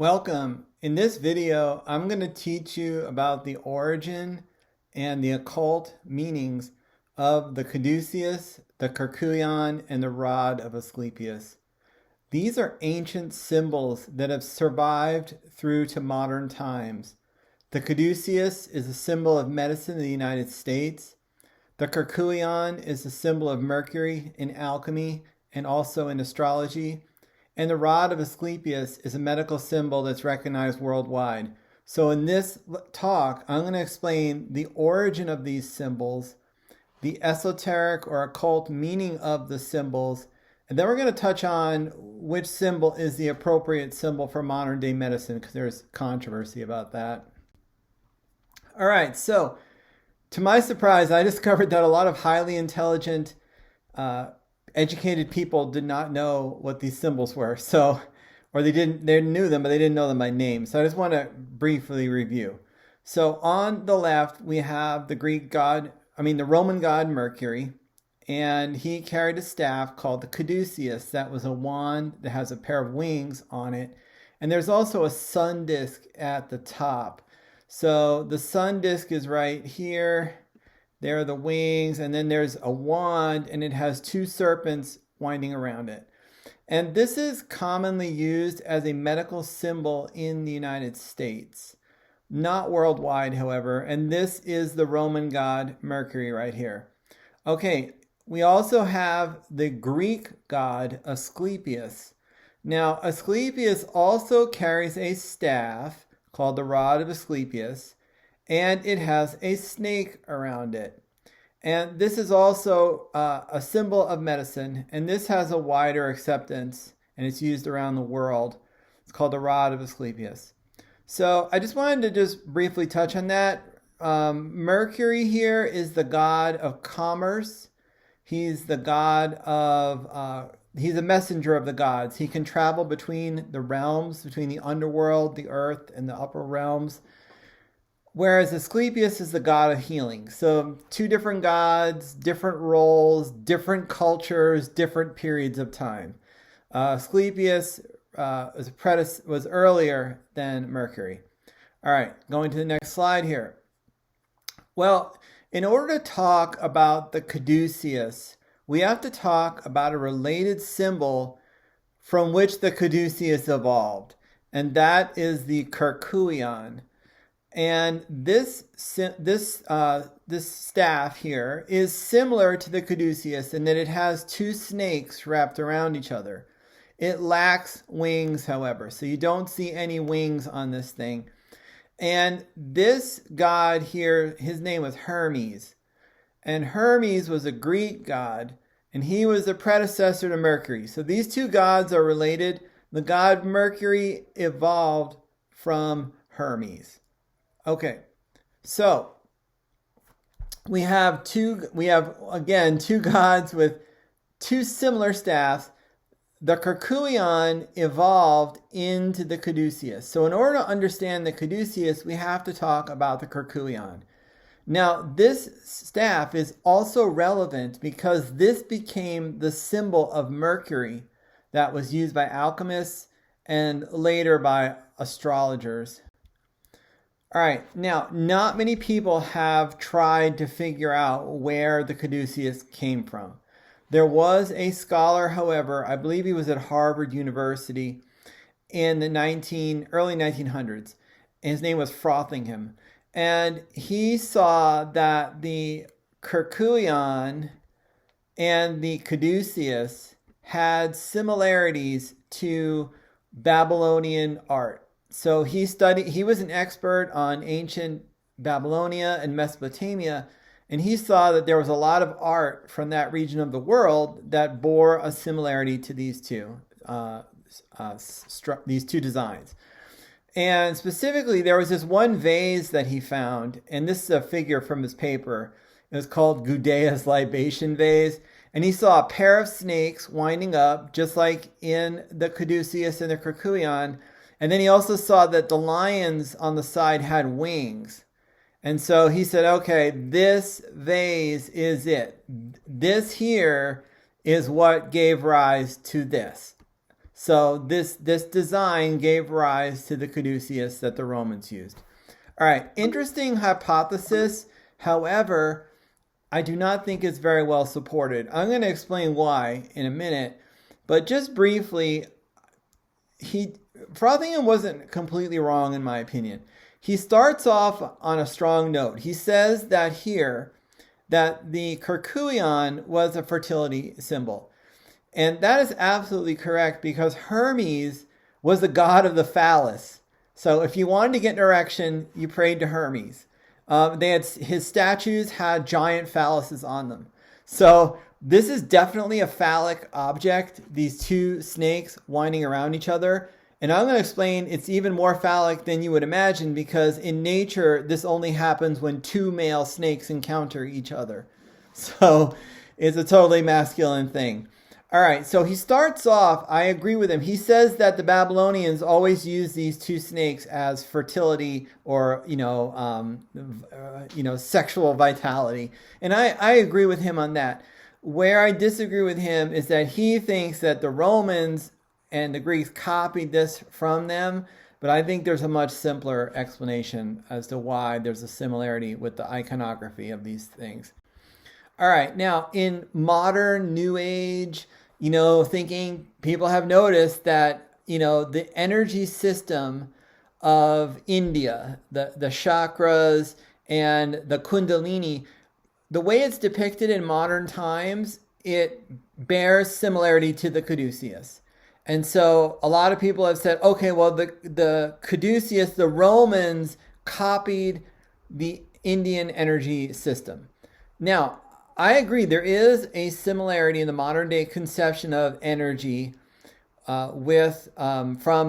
Welcome. In this video, I'm going to teach you about the origin and the occult meanings of the Caduceus, the Kyrkouion, and the rod of Asclepius. These are ancient symbols that have survived through to modern times. The Caduceus is a symbol of medicine in the United States. The Kyrkouion is a symbol of Mercury in alchemy and also in astrology. And the rod of Asclepius is a medical symbol that's recognized worldwide. So in this talk, I'm going to explain the origin of these symbols, the esoteric or occult meaning of the symbols, and then we're going to touch on which symbol is the appropriate symbol for modern day medicine, because there's controversy about that. All right, so to my surprise, I discovered that a lot of highly intelligent educated people did not know what these symbols were. Or they knew them, but they didn't know them by name. So I just want to briefly review. So on the left, we have the Roman god Mercury, and he carried a staff called the Caduceus. That was a wand that has a pair of wings on it. And there's also a sun disk at the top. So the sun disk is right here. There are the wings, and then there's a wand, and it has two serpents winding around it. And this is commonly used as a medical symbol in the United States, not worldwide, however. And this is the Roman god Mercury right here. Okay, we also have the Greek god Asclepius. Now, Asclepius also carries a staff called the rod of Asclepius, and it has a snake around it. And this is also a symbol of medicine, and this has a wider acceptance, and it's used around the world. It's called the rod of Asclepius. So I just wanted to just briefly touch on that. Mercury here is the god of commerce. He's the god of, he's a messenger of the gods. He can travel between the realms, between the underworld, the earth, and the upper realms. Whereas Asclepius is the god of healing. So two different gods, different roles, different cultures, different periods of time. Asclepius was earlier than Mercury. All right, going to the next slide here. Well, in order to talk about the Caduceus, we have to talk about a related symbol from which the Caduceus evolved, and that is the Kyrkouion. And this staff here is similar to the Caduceus in that it has two snakes wrapped around each other. It lacks wings, however, so you don't see any wings on this thing. And this god here, his name was Hermes. And Hermes was a Greek god, and he was the predecessor to Mercury. So these two gods are related. The god Mercury evolved from Hermes. Okay, so we have two gods with two similar staffs. The Kyrkouion evolved into the Caduceus. So in order to understand the Caduceus, we have to talk about the Kyrkouion. Now, this staff is also relevant because this became the symbol of Mercury that was used by alchemists and later by astrologers. All right, now, not many people have tried to figure out where the Caduceus came from. There was a scholar, however, I believe he was at Harvard University in the early 1900s. And his name was Frothingham. And he saw that the Kyrkouion and the Caduceus had similarities to Babylonian art. So he was an expert on ancient Babylonia and Mesopotamia, and he saw that there was a lot of art from that region of the world that bore a similarity to these two designs. And specifically, there was this one vase that he found, and this is a figure from his paper. It was called Gudæa's libation vase, and he saw a pair of snakes winding up, just like in the Caduceus and the Kyrkouion. And then he also saw that the lions on the side had wings. And so he said, okay, this vase is it. This here is what gave rise to this. So this design gave rise to the caduceus that the Romans used. All right, interesting hypothesis. However, I do not think it's very well supported. I'm going to explain why in a minute, but just briefly, Frothingham wasn't completely wrong in my opinion. He starts off on a strong note. He says that here that the Kerkuion was a fertility symbol. And that is absolutely correct because Hermes was the god of the phallus. So if you wanted to get an erection, you prayed to Hermes. His statues had giant phalluses on them. So this is definitely a phallic object, these two snakes winding around each other. And I'm going to explain it's even more phallic than you would imagine because in nature, this only happens when two male snakes encounter each other. So it's a totally masculine thing. All right, so he starts off, I agree with him. He says that the Babylonians always used these two snakes as fertility or, sexual vitality. And I agree with him on that. Where I disagree with him is that he thinks that the Romans and the Greeks copied this from them, but I think there's a much simpler explanation as to why there's a similarity with the iconography of these things. All right, now in modern New Age, thinking, people have noticed that, the energy system of India, the chakras and the kundalini, the way it's depicted in modern times, it bears similarity to the caduceus. And so a lot of people have said, okay, well, the caduceus, the Romans copied the Indian energy system. Now, I agree, there is a similarity in the modern day conception of energy from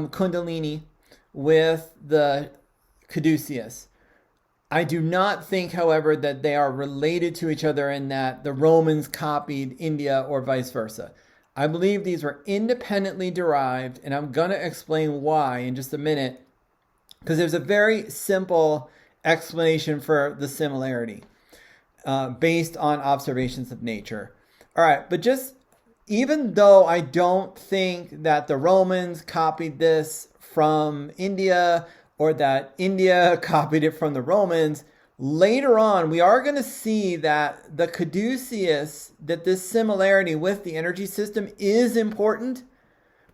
Kundalini with the Caduceus. I do not think, however, that they are related to each other in that the Romans copied India or vice versa. I believe these were independently derived, and I'm going to explain why in just a minute, because there's a very simple explanation for the similarity. Based on observations of nature. All right, but just even though I don't think that the Romans copied this from India or that India copied it from the Romans, later on we are going to see that the caduceus, that this similarity with the energy system is important,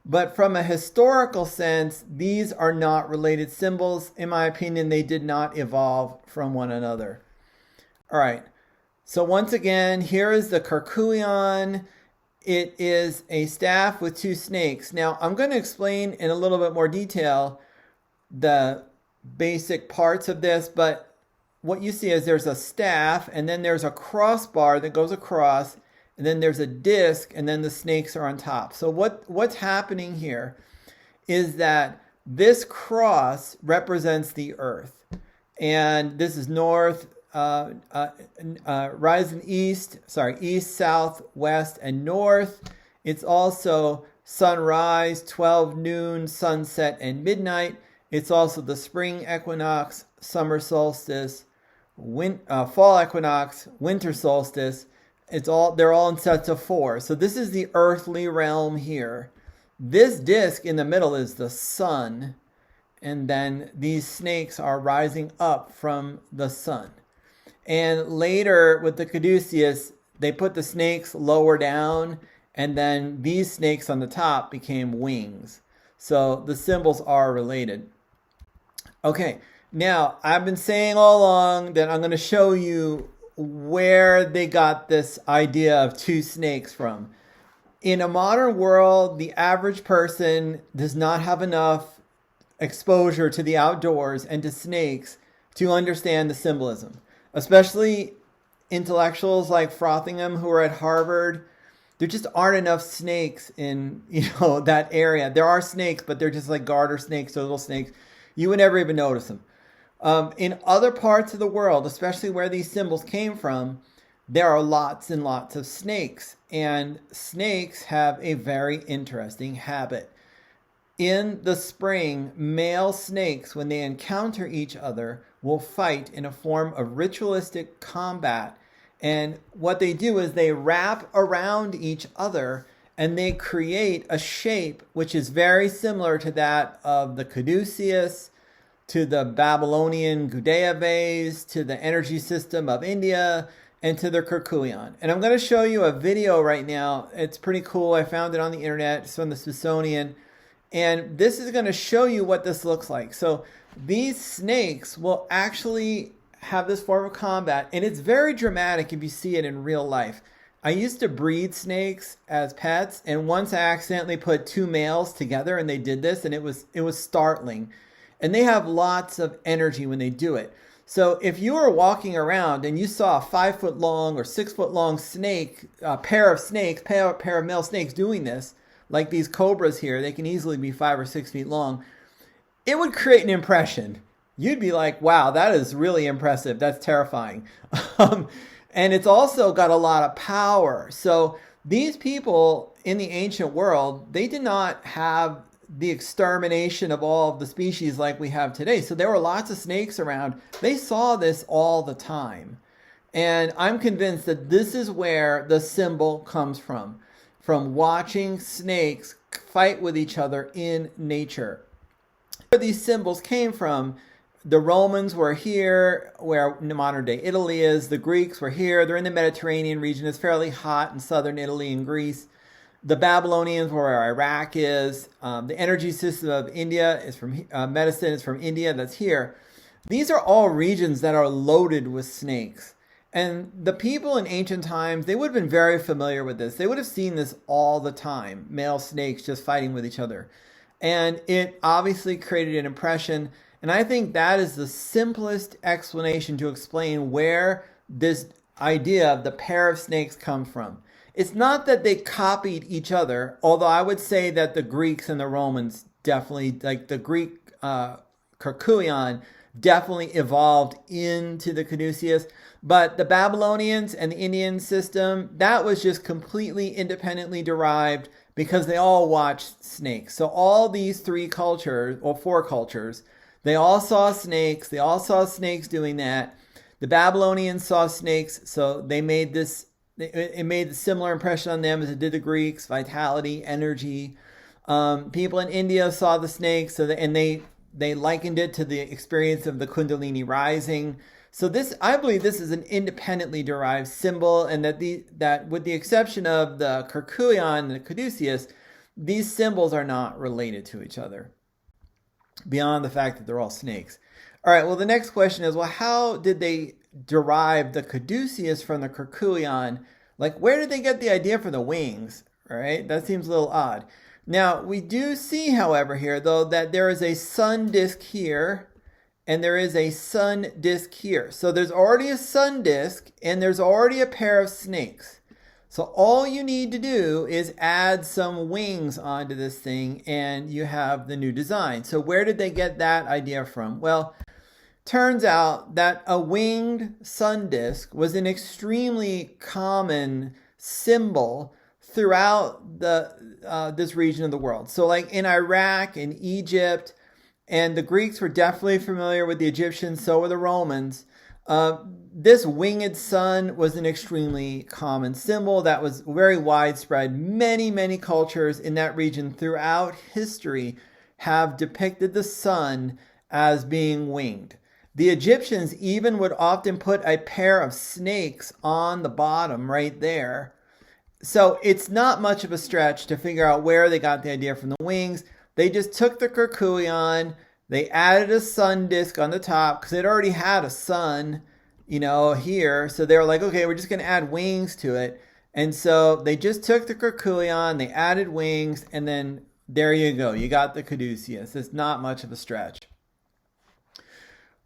but from a historical sense, these are not related symbols. In my opinion, they did not evolve from one another. All right. So once again, here is the Kerkuion. It is a staff with two snakes. Now, I'm going to explain in a little bit more detail the basic parts of this, but what you see is there's a staff, and then there's a crossbar that goes across, and then there's a disc, and then the snakes are on top. So what's happening here is that this cross represents the earth, and this is north, rising east, south, west, and north. It's also sunrise, 12 noon, sunset, and midnight. It's also the spring equinox, summer solstice, fall equinox, winter solstice. They're all in sets of 4. So this is the earthly realm here. This disc in the middle is the sun, and then these snakes are rising up from the sun. And later with the caduceus, they put the snakes lower down, and then these snakes on the top became wings. So the symbols are related. Okay, now I've been saying all along that I'm going to show you where they got this idea of two snakes from. In a modern world, the average person does not have enough exposure to the outdoors and to snakes to understand the symbolism. Especially intellectuals like Frothingham who are at Harvard, there just aren't enough snakes in that area. There are snakes, but they're just like garter snakes or little snakes. You would never even notice them. In other parts of the world, especially where these symbols came from, there are lots and lots of snakes. And snakes have a very interesting habit. In the spring, male snakes, when they encounter each other, will fight in a form of ritualistic combat. And what they do is they wrap around each other and they create a shape which is very similar to that of the Caduceus, to the Babylonian Gudea vase, to the energy system of India, and to the Kikuyan. And I'm going to show you a video right now. It's pretty cool. I found it on the internet. It's from the Smithsonian. And this is going to show you what this looks like. So these snakes will actually have this form of combat, and it's very dramatic if you see it in real life. I used to breed snakes as pets, and once I accidentally put two males together and they did this, and it was startling. And they have lots of energy when they do it. So if you were walking around and you saw a 5 foot long or 6 foot long snake, a pair of male snakes doing this, like these cobras here, they can easily be 5 or 6 feet long, it would create an impression. You'd be like, wow, that is really impressive. That's terrifying. And it's also got a lot of power. So these people in the ancient world, they did not have the extermination of all of the species like we have today. So there were lots of snakes around. They saw this all the time. And I'm convinced that this is where the symbol comes from watching snakes fight with each other in nature. Where these symbols came from, the Romans were here, where modern day Italy is. The Greeks were here. They're in the Mediterranean region. It's fairly hot in southern Italy and Greece. The Babylonians were where Iraq is. The energy system of India is from medicine is from India. That's here. These are all regions that are loaded with snakes. And the people in ancient times, they would have been very familiar with this. They would have seen this all the time, male snakes just fighting with each other. And it obviously created an impression. And I think that is the simplest explanation to explain where this idea of the pair of snakes comes from. It's not that they copied each other, although I would say that the Greeks and the Romans definitely, like the Greek Kikuyan, definitely evolved into the Caduceus. But the Babylonians and the Indian system, that was just completely independently derived because they all watched snakes. So all these three cultures, or four cultures, they all saw snakes. They all saw snakes doing that. The Babylonians saw snakes, so they made this. It made a similar impression on them as it did the Greeks: vitality, energy. People in India saw the snakes, and they likened it to the experience of the Kundalini rising. So I believe this is an independently derived symbol, and that with the exception of the Kikuyan and the Caduceus, these symbols are not related to each other, beyond the fact that they're all snakes. All right, well, the next question is, well, how did they derive the Caduceus from the Kikuyan? Like, where did they get the idea for the wings? All right, that seems a little odd. Now, we do see, however, here, though, that there is a sun disk here, and there is a sun disk here. So there's already a sun disk, and there's already a pair of snakes. So all you need to do is add some wings onto this thing, and you have the new design. So where did they get that idea from? Well, turns out that a winged sun disk was an extremely common symbol throughout this region of the world. So like in Iraq and Egypt, and the Greeks were definitely familiar with the Egyptians, so were the Romans. This winged sun was an extremely common symbol that was very widespread. Many, many cultures in that region throughout history have depicted the sun as being winged. The Egyptians even would often put a pair of snakes on the bottom right there. So it's not much of a stretch to figure out where they got the idea from the wings. They just took the Kikuyan, they added a sun disk on the top because they'd already had a sun, here. So they were like, okay, we're just going to add wings to it. And so they just took the Kikuyan, they added wings, and then there you go. You got the Caduceus. It's not much of a stretch.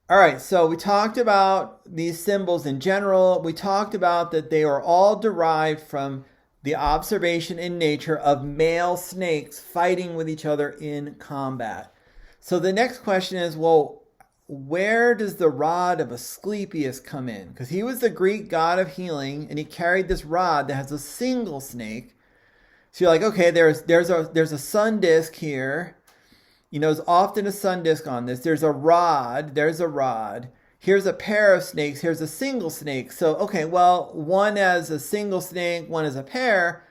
All right, so we talked about these symbols in general. We talked about that they are all derived from the observation in nature of male snakes fighting with each other in combat. So the next question is, well, where does the rod of Asclepius come in? Because he was the Greek god of healing, and he carried this rod that has a single snake. So you're like, okay, there's a sun disk here. There's often a sun disk on this. There's a rod. Here's a pair of snakes. Here's a single snake. So, okay, well, one as a single snake, one as a pair.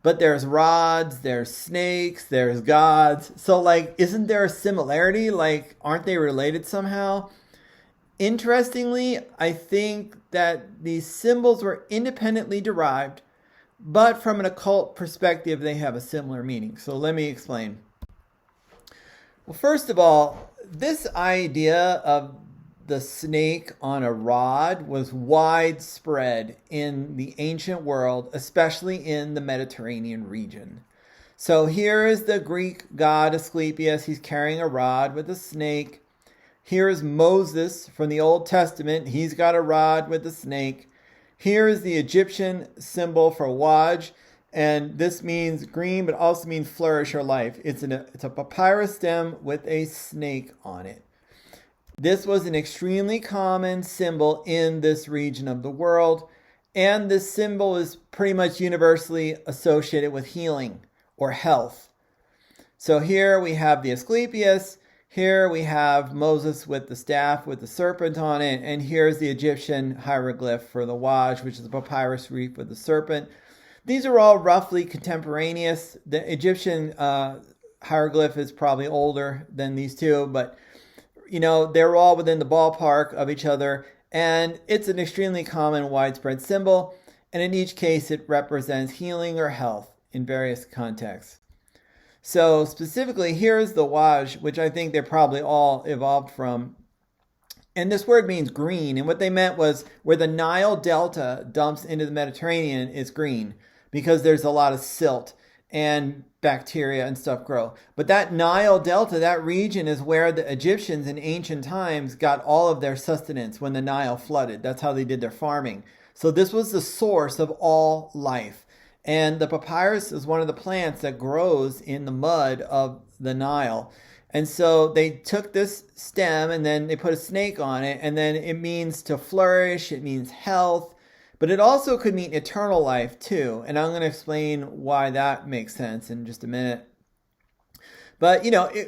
But there's rods, there's snakes, there's gods. So, like, isn't there a similarity? Like, aren't they related somehow? Interestingly, I think that these symbols were independently derived, but from an occult perspective, they have a similar meaning. So let me explain. Well, first of all, this idea of the snake on a rod was widespread in the ancient world, especially in the Mediterranean region. So here is the Greek god Asclepius. He's carrying a rod with a snake. Here is Moses from the Old Testament. He's got a rod with a snake. Here is the Egyptian symbol for Waj, and this means green, but also means flourish or life. It's a papyrus stem with a snake on it. This was an extremely common symbol in this region of the world, and this symbol is pretty much universally associated with healing or health. So here we have the Asclepius. Here we have Moses with the staff with the serpent on it, and here's the Egyptian hieroglyph for the Waj, which is a papyrus wreath with the serpent. These are all roughly contemporaneous. The Egyptian hieroglyph is probably older than these two, but they're all within the ballpark of each other, and it's an extremely common, widespread symbol, and in each case it represents healing or health in various contexts. So specifically, here's the Waj, which I think they're probably all evolved from. And this word means green. And what they meant was where the Nile Delta dumps into the Mediterranean, it's green because there's a lot of silt and bacteria and stuff grow. But that Nile Delta, that region is where the Egyptians in ancient times got all of their sustenance when the Nile flooded. That's how they did their farming. So this was the source of all life. And the papyrus is one of the plants that grows in the mud of the Nile. And so they took this stem and then they put a snake on it. And then it means to flourish. It means health. But it also could mean eternal life too. And I'm going to explain why that makes sense in just a minute. But,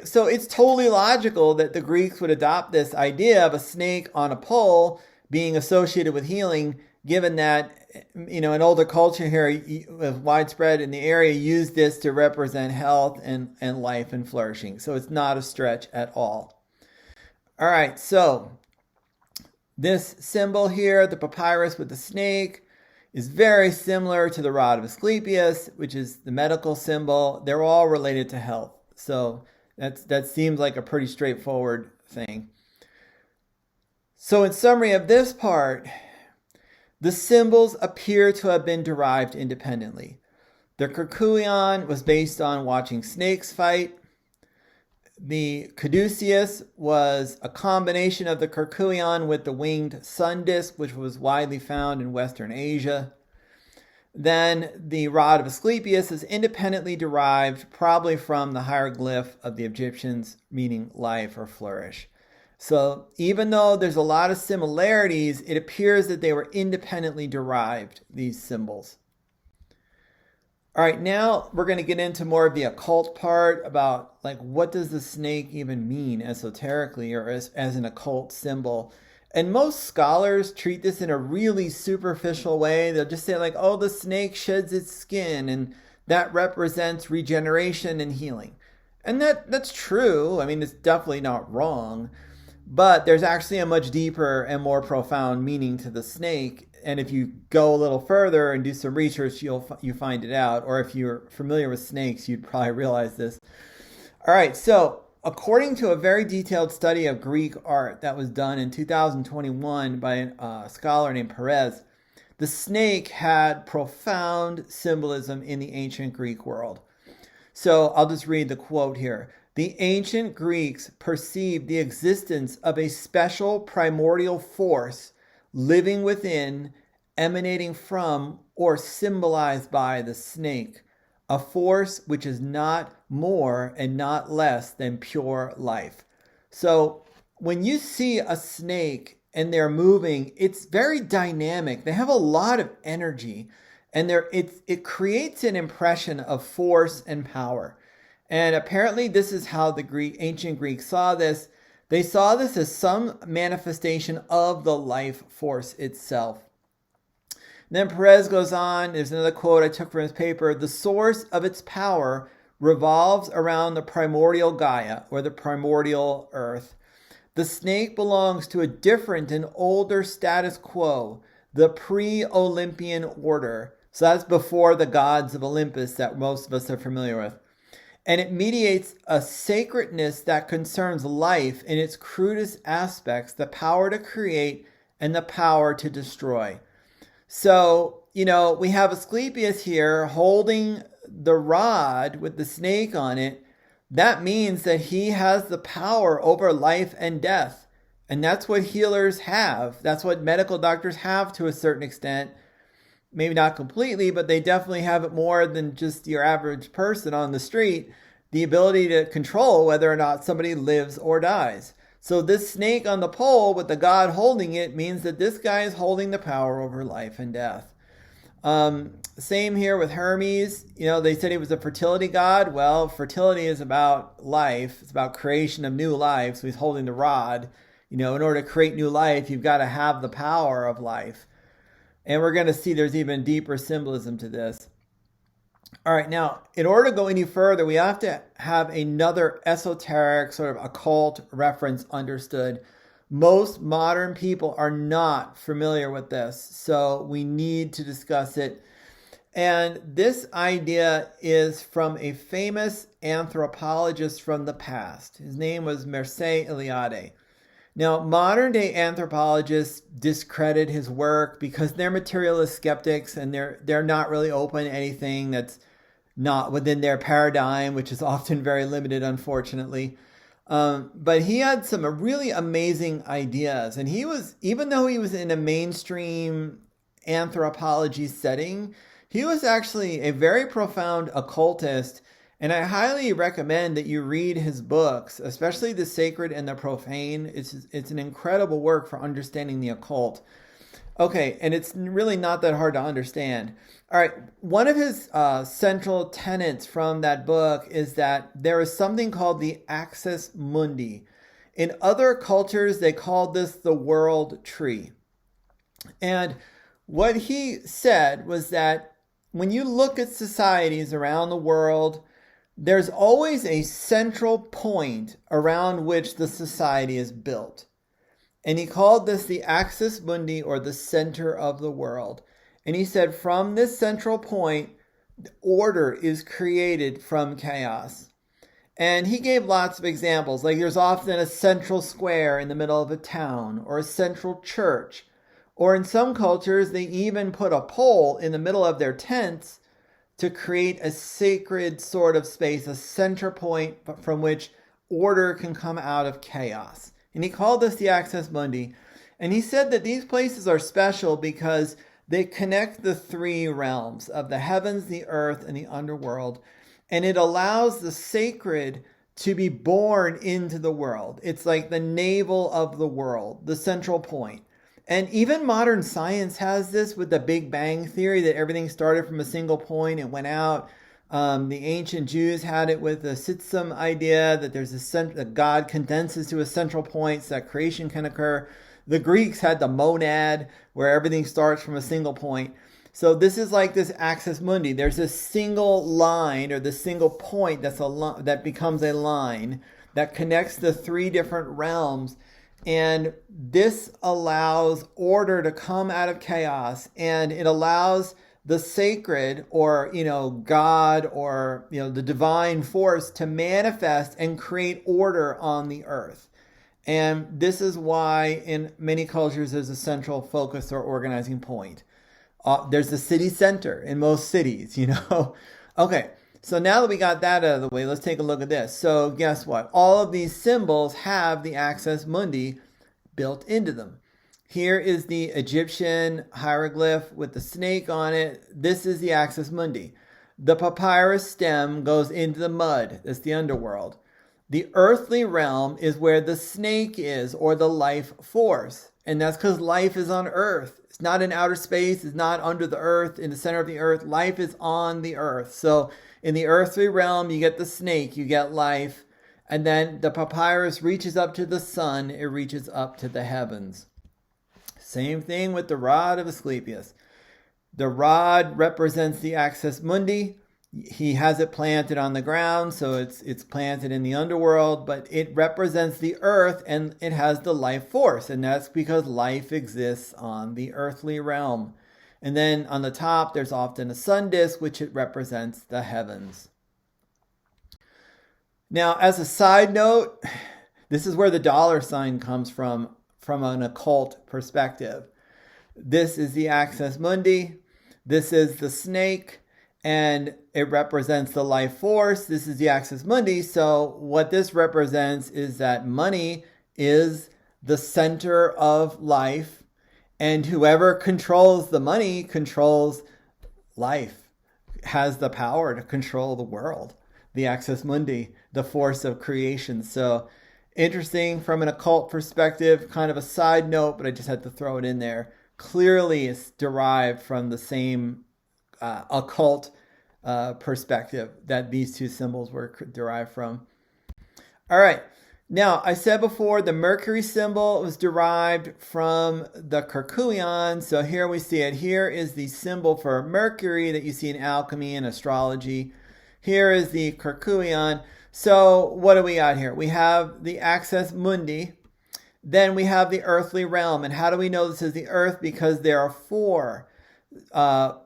so it's totally logical that the Greeks would adopt this idea of a snake on a pole being associated with healing, given that an older culture here widespread in the area used this to represent health and life and flourishing. So it's not a stretch at all. All right, so this symbol here, the papyrus with the snake, is very similar to the rod of Asclepius, which is the medical symbol. They're all related to health. So that seems like a pretty straightforward thing. So in summary of this part, the symbols appear to have been derived independently. The Kyrkouion was based on watching snakes fight. The Caduceus was a combination of the Kyrkouion with the winged sun disk, which was widely found in Western Asia. Then the rod of Asclepius is independently derived, probably from the hieroglyph of the Egyptians, meaning life or flourish. So even though there's a lot of similarities, it appears that they were independently derived, these symbols. All right, now we're going to get into more of the occult part about what does the snake even mean esoterically or as an occult symbol. And most scholars treat this in a really superficial way. They'll just say oh, the snake sheds its skin and that represents regeneration and healing. And that's true. I mean, it's definitely not wrong. But there's actually a much deeper and more profound meaning to the snake. And if you go a little further and do some research, you find it out. Or if you're familiar with snakes, you'd probably realize this. All right, so according to a very detailed study of Greek art that was done in 2021 by a scholar named Perez, the snake had profound symbolism in the ancient Greek world. So I'll just read the quote here. The ancient Greeks perceived the existence of a special primordial force living within, emanating from, or symbolized by the snake, a force which is not more and not less than pure life. So when you see a snake and they're moving, it's very dynamic. They have a lot of energy, and it creates an impression of force and power. And apparently this is how the ancient Greeks saw this. They saw this as some manifestation of the life force itself. Then Perez goes on, there's another quote I took from his paper: the source of its power revolves around the primordial Gaia, or the primordial earth. The snake belongs to a different and older status quo, the pre-Olympian order. So that's before the gods of Olympus that most of us are familiar with. And it mediates a sacredness that concerns life in its crudest aspects, the power to create and the power to destroy. So, we have Asclepius here holding the rod with the snake on it. That means that he has the power over life and death. And that's what healers have. That's what medical doctors have to a certain extent. Maybe not completely, but they definitely have it more than just your average person on the street. The ability to control whether or not somebody lives or dies. So this snake on the pole with the god holding it means that this guy is holding the power over life and death. Same here with Hermes. They said he was a fertility god. Well, fertility is about life. It's about creation of new life. So he's holding the rod. In order to create new life, you've got to have the power of life. And we're going to see there's even deeper symbolism to this. All right, now, in order to go any further, we have to have another esoteric sort of occult reference understood. Most modern people are not familiar with this, so we need to discuss it. And this idea is from a famous anthropologist from the past. His name was Mircea Eliade. Now, modern-day anthropologists discredit his work because they're materialist skeptics and they're not really open to anything that's not within their paradigm, which is often very limited, unfortunately. But he had some really amazing ideas. And even though he was in a mainstream anthropology setting, he was actually a very profound occultist. And I highly recommend that you read his books, especially The Sacred and the Profane. It's an incredible work for understanding the occult. Okay, and it's really not that hard to understand. All right, one of his central tenets from that book is that there is something called the axis mundi. In other cultures, they called this the world tree. And what he said was that when you look at societies around the world, there's always a central point around which the society is built. And he called this the axis mundi, or the center of the world. And he said from this central point, order is created from chaos. And he gave lots of examples. Like there's often a central square in the middle of a town, or a central church. Or in some cultures, they even put a pole in the middle of their tents to create a sacred sort of space, a center point from which order can come out of chaos. And he called this the axis mundi. And he said that these places are special because they connect the three realms of the heavens, the earth, and the underworld. And it allows the sacred to be born into the world. It's like the navel of the world, the central point. And even modern science has this with the Big Bang theory, that everything started from a single point and went out. The ancient Jews had it with the Sitsum idea, that there's that God condenses to a central point so that creation can occur. The Greeks had the monad, where everything starts from a single point. So this is like this axis mundi. There's a single line, or the single point that becomes a line that connects the three different realms. And this allows order to come out of chaos, and it allows the sacred, or God, or the divine force to manifest and create order on the earth. And this is why in many cultures there's a central focus or organizing point. There's the city center in most cities, Okay, so now that we got that out of the way, let's take a look at this. So guess what? All of these symbols have the axis mundi built into them. Here is the Egyptian hieroglyph with the snake on it. This is the axis mundi. The papyrus stem goes into the mud. That's the underworld. The earthly realm is where the snake is, or the life force. And that's because life is on earth. It's not in outer space. It's not under the earth, in the center of the earth. Life is on the earth. So in the earthly realm, you get the snake, you get life. And then the papyrus reaches up to the sun. It reaches up to the heavens. Same thing with the rod of Asclepius. The rod represents the axis mundi. He has it planted on the ground, so it's planted in the underworld, but it represents the earth and it has the life force, and that's because life exists on the earthly realm. And then on the top, there's often a sun disk, which it represents the heavens. Now, as a side note, this is where the dollar sign comes from an occult perspective. This is the axis mundi. This is the snake, and it represents the life force. This is the axis mundi. So what this represents is that money is the center of life, and whoever controls the money controls life, has the power to control the world. The axis mundi, the force of creation. So interesting from an occult perspective, kind of a side note, but I just had to throw it in there. Clearly it's derived from the same occult perspective that these two symbols were derived from. All right. Now, I said before the Mercury symbol was derived from the Caduceus. So here we see it. Here is the symbol for Mercury that you see in alchemy and astrology. Here is the Caduceus. So what do we got here? We have the axis mundi. Then we have the earthly realm. And how do we know this is the earth? Because there are 4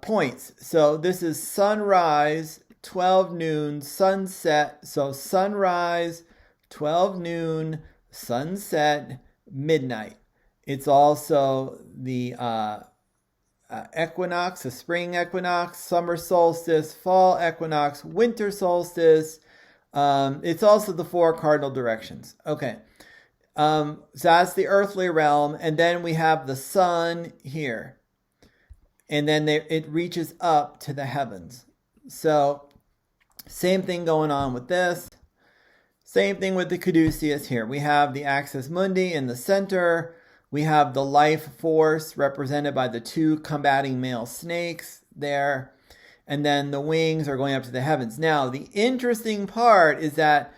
points. So this is sunrise, 12 noon, sunset. So sunrise, 12 noon, sunset, midnight. It's also the equinox, the spring equinox, summer solstice, fall equinox, winter solstice. It's also the 4 cardinal directions. Okay. So that's the earthly realm. And then we have the sun here. And then it reaches up to the heavens. So same thing going on with this. Same thing with the Caduceus here. We have the axis mundi in the center. We have the life force represented by the 2 combating male snakes there. And then the wings are going up to the heavens. Now, the interesting part is that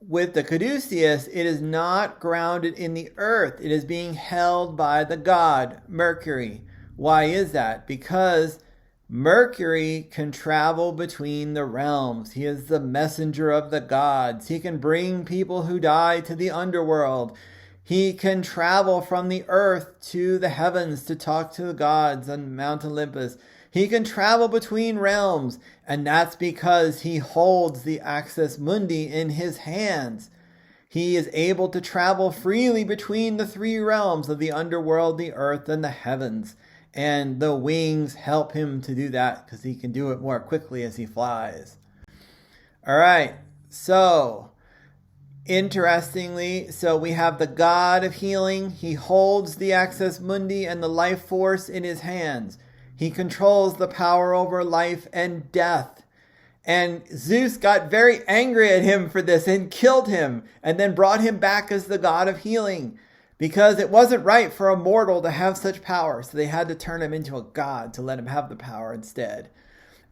with the Caduceus, it is not grounded in the earth. It is being held by the god, Mercury. Why is that? Because Mercury can travel between the realms. He is the messenger of the gods. He can bring people who die to the underworld. He can travel from the earth to the heavens to talk to the gods on Mount Olympus. He can travel between realms, and that's because he holds the axis mundi in his hands. He is able to travel freely between the 3 realms of the underworld, the earth, and the heavens. And the wings help him to do that because he can do it more quickly as he flies. All right, so interestingly, so we have the god of healing. He holds the axis mundi and the life force in his hands. He controls the power over life and death. And Zeus got very angry at him for this and killed him and then brought him back as the god of healing because it wasn't right for a mortal to have such power. So they had to turn him into a god to let him have the power instead.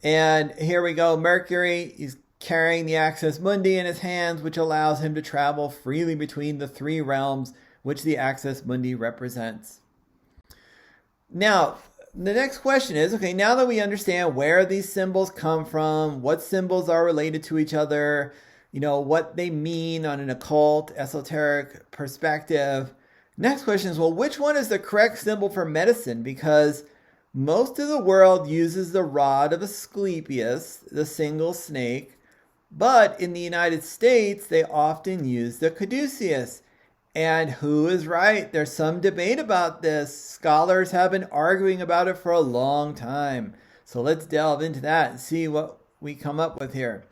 And here we go. Mercury is carrying the axis mundi in his hands, which allows him to travel freely between the 3 realms, which the axis mundi represents. Now, the next question is, okay, now that we understand where these symbols come from, what symbols are related to each other, what they mean on an occult, esoteric perspective. Next question is, well, which one is the correct symbol for medicine? Because most of the world uses the rod of Asclepius, the single snake, but in the United States, they often use the Caduceus. And who is right? There's some debate about this. Scholars have been arguing about it for a long time. So let's delve into that and see what we come up with here.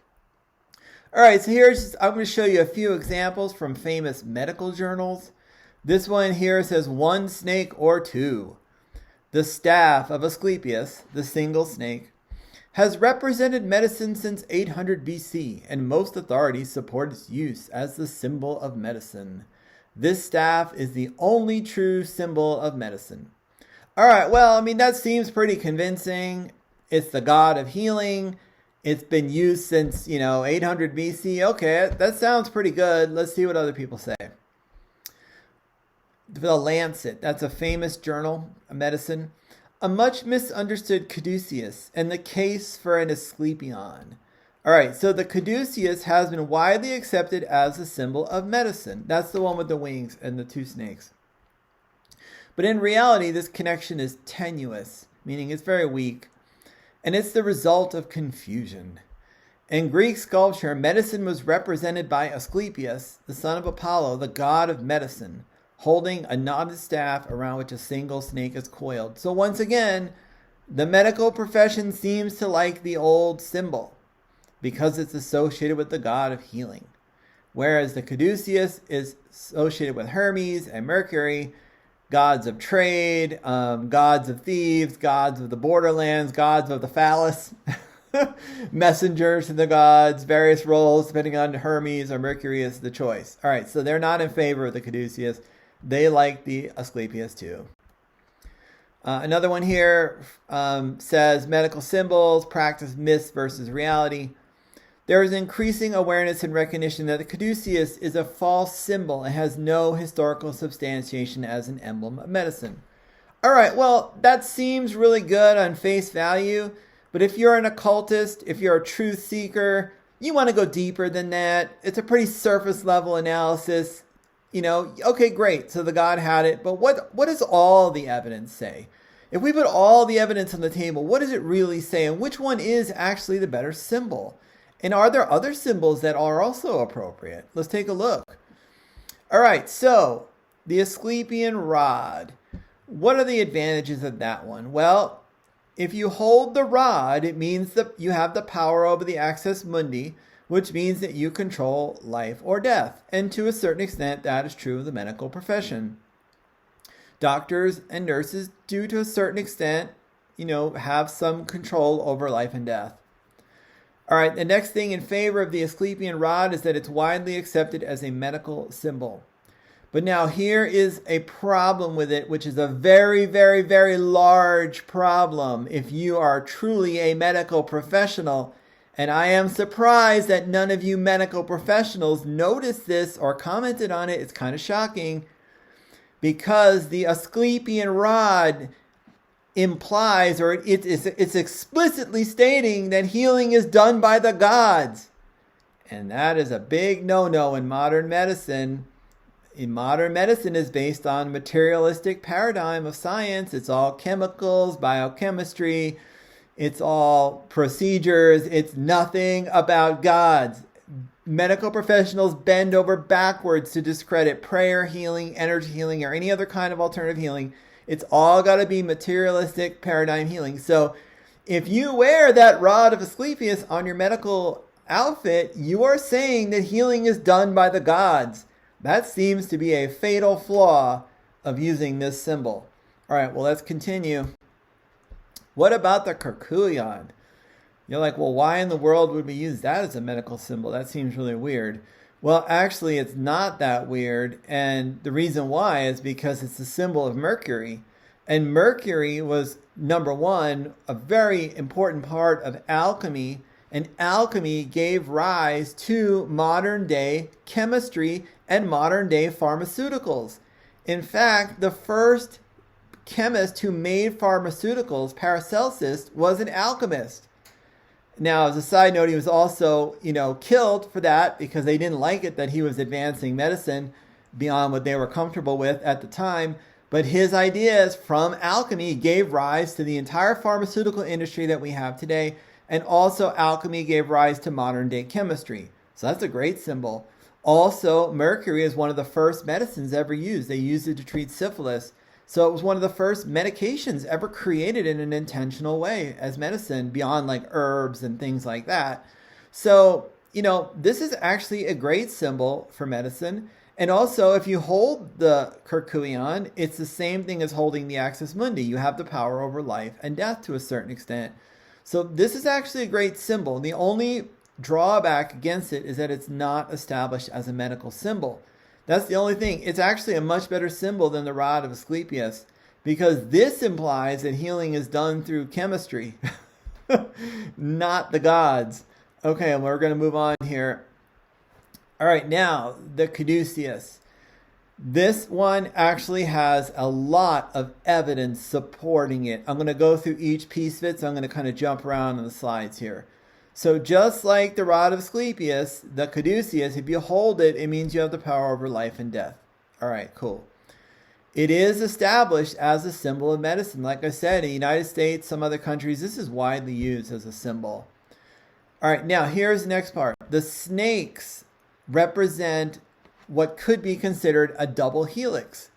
All right, so I'm going to show you a few examples from famous medical journals. This one here says 1 snake or 2. The staff of Asclepius, the single snake, has represented medicine since 800 BC, and most authorities support its use as the symbol of medicine. This staff is the only true symbol of medicine. All right, well, that seems pretty convincing. It's the god of healing. It's been used since, 800 BC. Okay, that sounds pretty good. Let's see what other people say. The Lancet, that's a famous journal of medicine. a much misunderstood Caduceus and the case for an Asclepion. All right, so the Caduceus has been widely accepted as a symbol of medicine. That's the one with the wings and the two snakes. But in reality, this connection is tenuous, meaning it's very weak, and it's the result of confusion. In Greek sculpture, medicine was represented by Asclepius, the son of Apollo, the god of medicine, holding a knotted staff around which a single snake is coiled. So once again, the medical profession seems to like the old symbol because it's associated with the god of healing. Whereas the Caduceus is associated with Hermes and Mercury, gods of trade, gods of thieves, gods of the borderlands, gods of the phallus, messengers to the gods, various roles depending on Hermes or Mercury is the choice. All right, so they're not in favor of the Caduceus. They like the Asclepius too. Another one here says medical symbols, practice myths versus reality. There is increasing awareness and recognition that the Caduceus is a false symbol and has no historical substantiation as an emblem of medicine. All right, well, that seems really good on face value, but if you're an occultist, if you're a truth seeker, you want to go deeper than that. It's a pretty surface level analysis. You know, okay, great, so the god had it, but what does all the evidence say? If we put all the evidence on the table, what does it really say, and which one is actually the better symbol? And are there other symbols that are also appropriate? Let's take a look. All right, so the Asclepian rod. What are the advantages of that one? Well, if you hold the rod, it means that you have the power over the access mundi, which means that you control life or death. And to a certain extent, that is true of the medical profession. Doctors and nurses do, to a certain extent, have some control over life and death. All right, the next thing in favor of the Asclepian rod is that it's widely accepted as a medical symbol. But now here is a problem with it, which is a very, very, very large problem if you are truly a medical professional. And I am surprised that none of you medical professionals noticed this or commented on it. It's kind of shocking because the Asclepian rod implies, or it's explicitly stating that healing is done by the gods. And that is a big no-no in modern medicine. In modern medicine is based on materialistic paradigm of science. It's all chemicals, biochemistry. It's all procedures. It's nothing about gods. Medical professionals bend over backwards to discredit prayer healing, energy healing, or any other kind of alternative healing. It's all got to be materialistic paradigm healing. So if you wear that rod of Asclepius on your medical outfit, you are saying that healing is done by the gods. That seems to be a fatal flaw of using this symbol. All right, well, let's continue. What about the Kerkuion? You're like, well, why in the world would we use that as a medical symbol? That seems really weird. Well, actually, it's not that weird. And the reason why is because it's a symbol of Mercury. And Mercury was, number one, a very important part of alchemy. And alchemy gave rise to modern day chemistry and modern day pharmaceuticals. In fact, the first chemist who made pharmaceuticals, Paracelsus, was an alchemist. Now, as a side note, he was also, killed for that because they didn't like it that he was advancing medicine beyond what they were comfortable with at the time. But his ideas from alchemy gave rise to the entire pharmaceutical industry that we have today. And also alchemy gave rise to modern day chemistry. So that's a great symbol. Also, mercury is one of the first medicines ever used. They used it to treat syphilis. So it was one of the first medications ever created in an intentional way as medicine, beyond like herbs and things like that. So, this is actually a great symbol for medicine. And also, if you hold the Kerkuion, it's the same thing as holding the Axis Mundi. You have the power over life and death to a certain extent. So this is actually a great symbol. The only drawback against it is that it's not established as a medical symbol. That's the only thing. It's actually a much better symbol than the rod of Asclepius because this implies that healing is done through chemistry, not the gods. Okay, we're going to move on here. All right, now the Caduceus. This one actually has a lot of evidence supporting it. I'm going to go through each piece of it, so I'm going to kind of jump around on the slides here. So just like the rod of Asclepius, the Caduceus, if you hold it, it means you have the power over life and death. All right, cool. It is established as a symbol of medicine. Like I said, in the United States, some other countries, this is widely used as a symbol. All right, now here's the next part. The snakes represent what could be considered a double helix,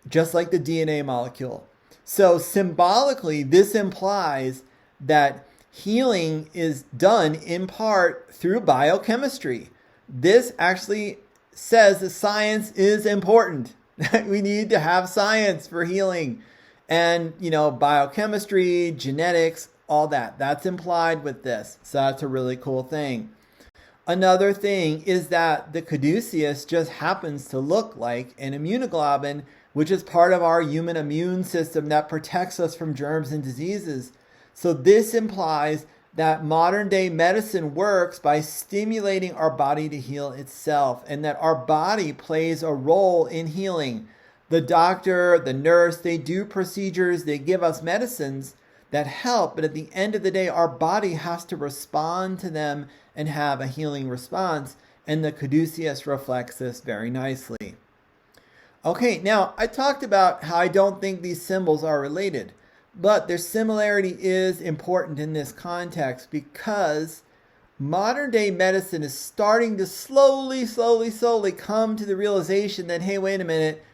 just like the DNA molecule. So symbolically, this implies that healing is done in part through biochemistry. This actually says that science is important. We need to have science for healing. And, biochemistry, genetics, all that. That's implied with this. So that's a really cool thing. Another thing is that the Caduceus just happens to look like an immunoglobulin, which is part of our human immune system that protects us from germs and diseases. So this implies that modern day medicine works by stimulating our body to heal itself, and that our body plays a role in healing. The doctor, the nurse, they do procedures, they give us medicines that help, but at the end of the day, our body has to respond to them and have a healing response, and the Caduceus reflects this very nicely. Okay, now I talked about how I don't think these symbols are related, but their similarity is important in this context because modern day medicine is starting to slowly come to the realization that, hey, wait a minute,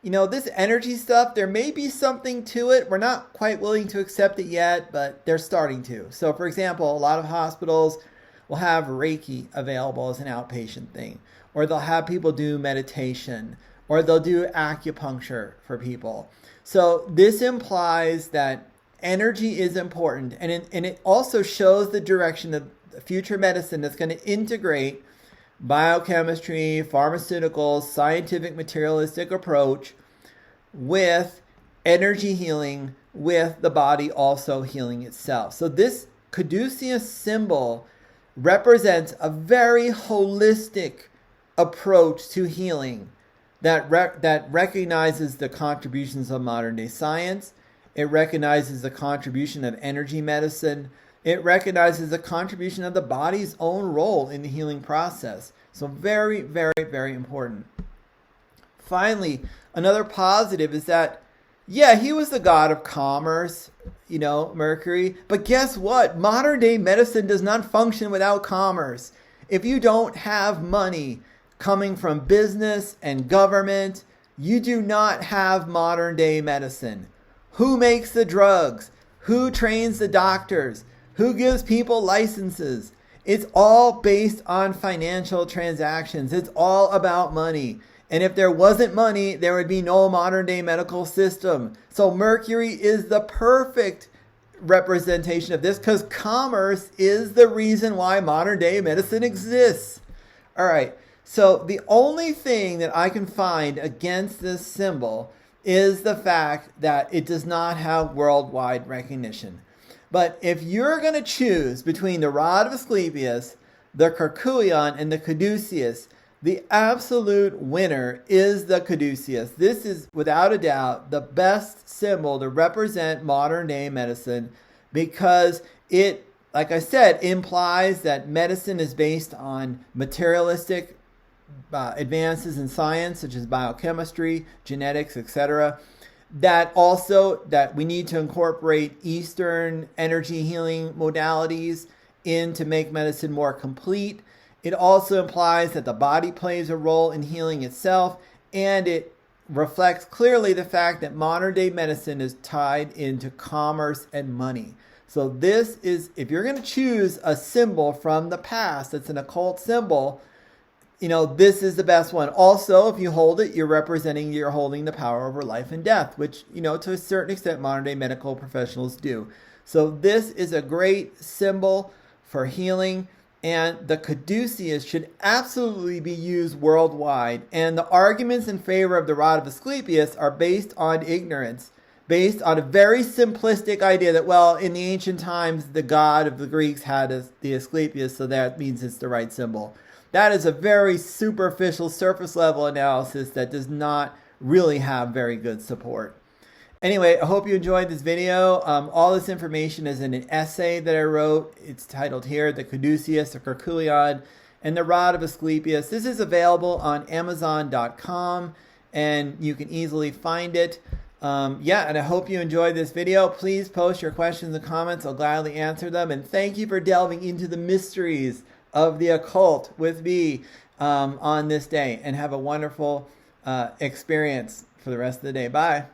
this energy stuff, there may be something to it. We're not quite willing to accept it yet, but they're starting to. So, for example, a lot of hospitals will have Reiki available as an outpatient thing, or they'll have people do meditation, or they'll do acupuncture for people. So this implies that energy is important, and it also shows the direction of future medicine that's going to integrate biochemistry, pharmaceuticals, scientific materialistic approach with energy healing, with the body also healing itself. So this Caduceus symbol represents a very holistic approach to healing that recognizes the contributions of modern day science. It recognizes the contribution of energy medicine. It recognizes the contribution of the body's own role in the healing process. So very, very, very important. Finally, another positive is that, he was the god of commerce, Mercury. But guess what? Modern day medicine does not function without commerce. If you don't have money coming from business and government, you do not have modern day medicine. Who makes the drugs? Who trains the doctors? Who gives people licenses? It's all based on financial transactions. It's all about money. And if there wasn't money, there would be no modern day medical system. So Mercury is the perfect representation of this because commerce is the reason why modern day medicine exists. All right. So the only thing that I can find against this symbol is the fact that it does not have worldwide recognition. But if you're going to choose between the rod of Asclepius, the Kyrkouion, and the Caduceus, the absolute winner is the Caduceus. This is, without a doubt, the best symbol to represent modern day medicine because it, like I said, implies that medicine is based on materialistic advances in science, such as biochemistry, genetics, etc. That we need to incorporate Eastern energy healing modalities in to make medicine more complete. It also implies that the body plays a role in healing itself, and it reflects clearly the fact that modern day medicine is tied into commerce and money. So this is, if you're going to choose a symbol from the past that's an occult symbol, this is the best one. Also, if you hold it, you're holding the power over life and death, which, to a certain extent, modern day medical professionals do. So this is a great symbol for healing, and the Caduceus should absolutely be used worldwide. And the arguments in favor of the rod of Asclepius are based on ignorance, based on a very simplistic idea that, well, in the ancient times, the god of the Greeks had the Asclepius, so that means it's the right symbol. that is a very superficial surface level analysis that does not really have very good support. Anyway, I hope you enjoyed this video. All this information is in an essay that I wrote. It's titled here, The Caduceus, the Herculean, and the Rod of Asclepius. This is available on Amazon.com, and you can easily find it. And I hope you enjoyed this video. Please post your questions and comments. I'll gladly answer them. And thank you for delving into the mysteries of the occult with me on this day. And have a wonderful experience for the rest of the day. Bye.